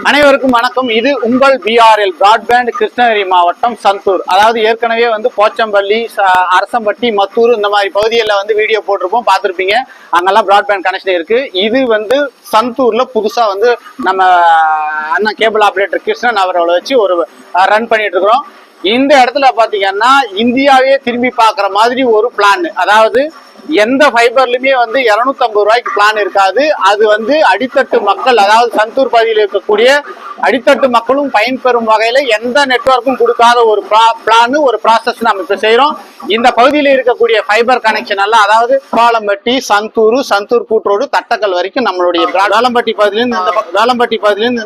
அனைவருக்கும் வணக்கம். இது உங்கள் BRL பிராட்பேண்ட் கிருஷ்ணகிரி மாவட்டம் சந்தூர். அதாவது ஏற்கனவே போச்சம்பள்ளி, அரசம்பட்டி, மத்தூர் இந்த மாதிரி பகுதிகளில் வீடியோ போட்டிருப்போம், பார்த்துருப்பீங்க. அங்கெல்லாம் பிராட்பேண்ட் கனெக்ஷன் இருக்கு. இது சந்தூர்ல புதுசா நம்ம அண்ணன் கேபிள் ஆபரேட்டர் கிருஷ்ணன் அவர்களை வச்சு ஒரு ரன் பண்ணிட்டு இருக்கிறோம். இந்த இடத்துல பாத்தீங்கன்னா இந்தியாவே திரும்பி பார்க்குற மாதிரி ஒரு பிளான். அதாவது எந்த ஃபைபர்லயுமே 250 ரூபாய்க்கு பிளான் இருக்காது. அது அடித்தட்டு மக்கள், அதாவது சந்தூர் பகுதியில் இருக்கக்கூடிய அடித்தட்டு மக்களும் பயன்பெறும் வகையில எந்த நெட்வொர்க்கும் கொடுக்காத ஒரு பிளான், ஒரு ப்ராசஸ் நம்ம இப்ப செய்யறோம். இந்த பகுதியில் இருக்கக்கூடிய ஃபைபர் கனெக்ஷன் எல்லாம், அதாவது பாலம்பட்டி, சந்தூர் கூட்ரோடு, தட்டக்கல் வரைக்கும் நம்மளுடைய வேலம்பட்டி பகுதியிலிருந்து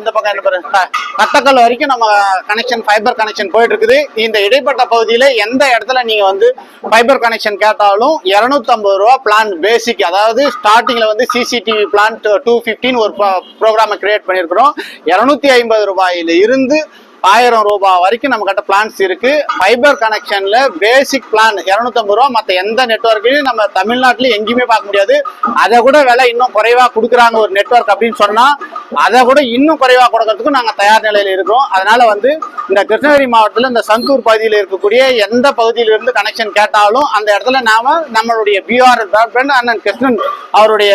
இந்த பக்கம் என்ன தட்டக்கல் வரைக்கும் நம்ம கனெக்ஷன், ஃபைபர் கனெக்ஷன் போயிட்டு இருக்குது. இந்த இடைப்பட்ட பகுதியில எந்த இடத்துல நீங்க ஃபைபர் கனெக்ஷன் கேட்டாலும் 250 ரூபா பிளான் பேசிக். அதாவது ஸ்டார்டிங்ல CCTV பிளான் 215 ஒரு ப்ரோக்ராமை கிரியேட் பண்ணிருக்கிறோம். 250 ரூபாயில இருந்து 1000 ரூபாய் வரைக்கும் நம்ம கிட்ட பிளான்ஸ் இருக்கு. ஃபைபர் கனெக்ஷன்ல பேசிக் பிளான் 250 ரூபா. மற்ற எந்த நெட்வொர்க்கையும் நம்ம தமிழ்நாட்டில் எங்கேயுமே பார்க்க முடியாது. அதை கூட விலை இன்னும் குறைவா கொடுக்குறாங்க ஒரு நெட்வொர்க் அப்படின்னு சொன்னா, அதை கூட இன்னும் குறைவா கொடுக்கறதுக்கும் நாங்க தயார் நிலையில இருக்கோம். அதனால இந்த கிருஷ்ணகிரி மாவட்டத்தில் இந்த சந்தூர் பகுதியில் இருக்கக்கூடிய எந்த பகுதியிலிருந்து கனெக்ஷன் கேட்டாலும் அந்த இடத்துல நாம நம்மளுடைய BRL பிராட்பேண்ட் அண்ணன் கிருஷ்ணன் அவருடைய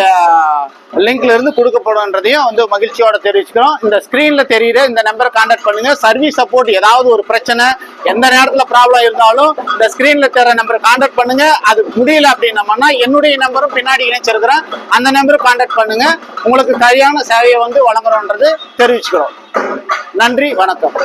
லிங்க்ல இருந்து கொடுக்கப்படும்ன்றதையும் மகிழ்ச்சியோட தெரிவிச்சுக்கிறோம். இந்த ஸ்கிரீன்ல தெரியுற இந்த நம்பரை கான்டாக்ட் பண்ணுங்க. சர்வீஸ் சப்போர்ட், ஏதாவது ஒரு பிரச்சனை, எந்த நேரத்துல ப்ராப்ளம் இருந்தாலும் இந்த ஸ்கிரீன்ல தெரிய நம்பரை கான்டாக்ட் பண்ணுங்க. அது முடியல அப்படின்னம்னா என்னுடைய நம்பரும் பின்னாடி இணைச்சிருக்கிறேன், அந்த நம்பரை கான்டாக்ட் பண்ணுங்க. உங்களுக்கு சரியான சேவையை வழங்குறோன்றது தெரிவிச்சுக்கிறோம். நன்றி, வணக்கம்.